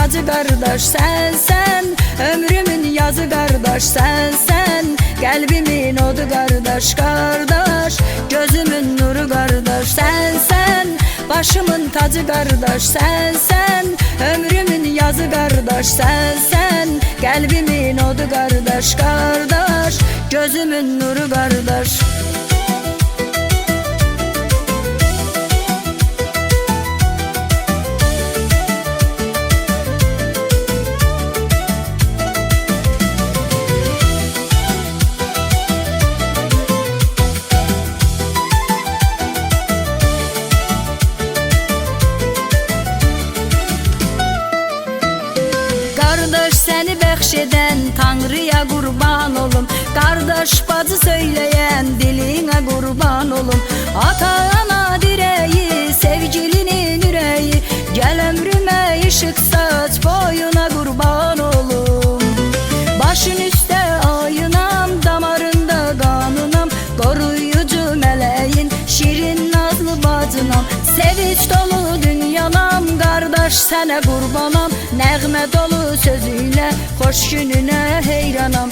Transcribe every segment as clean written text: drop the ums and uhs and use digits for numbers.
tacı kardeş sensen, ömrümün yazı kardeş sensen, kalbimin odu kardeş kardeş, gözümün nuru kardeş sensen, başımın tacı kardeş sensen, ömrümün yazı kardeş sensen, kalbimin odu kardeş kardeş, gözümün nuru kardeş. Kardeş seni bəxşedən Tanrıya qurban olum, kardeş bacı söyleyen diline qurban olum. Ata ana direği, sevgilinin yüreği, gel ömrüme ışık saç, boyuna qurban olum. Başın üstte ayınam, damarında kanınam, koruyucu meleğin, şirin nazlı bacınam, sevinç dolu dünyanam, kardeş sənə qurbanam, nəğmə dolu sözüyle hoş gününe heyranam.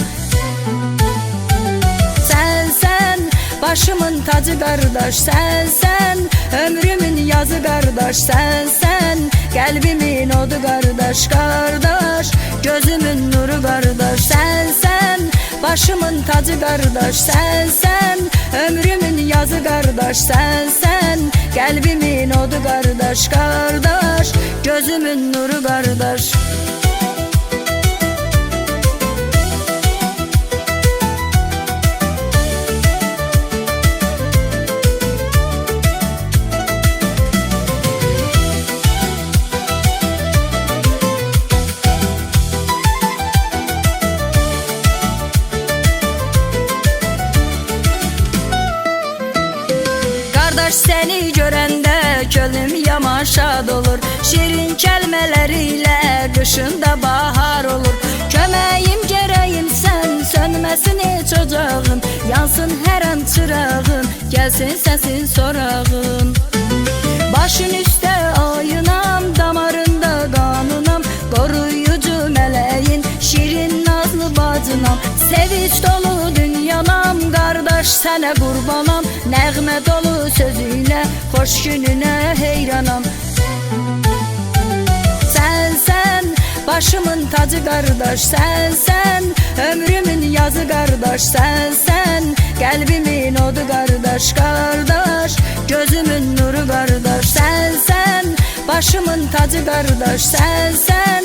Sensen başımın tacı kardeş sensen, ömrümün yazı kardeş sensen, kalbimin odu kardeş kardeş, gözümün nuru kardeş sensen, başımın tacı kardeş sensen, ömrümün yazı kardeş sensen, kalbimin odu kardeş kardeş, gözümün nuru kardeş. Kardeş seni görende gönlüm yaman şad olur, şirin kelimeleriyle kışında bahar olur. Kömeğim gereğim sen, sönmesin hiç ocağın, yansın her an çırağın, gelsin sesin sorağın. Başın üstte ayınam, damarında kanınam, koruyucu meleğin, şirin nazlı bacınam, sevinç dolu dünyanam, kardeş sənə qurbanam, nəğmə dolu sözüyle hoş gününe heyranam. Sensen başımın tacı kardeş sensen, ömrümün yazı kardeş sensen, kalbimin odu kardeş kardeş, gözümün nuru kardeş sensen, başımın tacı kardeş sensen,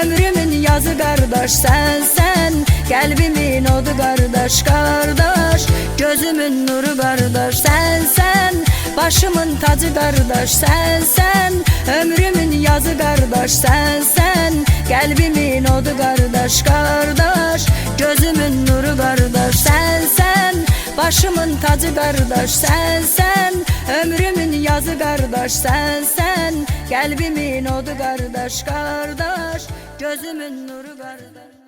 ömrümün yazı kardeş sensen, kalbimin odu kardeş kardeş, gözümün nuru kardeş sensen, başımın tacı kardeş sensen, ömrümün yazı kardeş sensen, kalbimin odu kardeş kardeş, gözümün nuru kardeş sensen, başımın tacı kardeş sensen, ömrümün yazı kardeş sensen, kalbimin odu kardeş kardeş, gözümün nuru kardeş.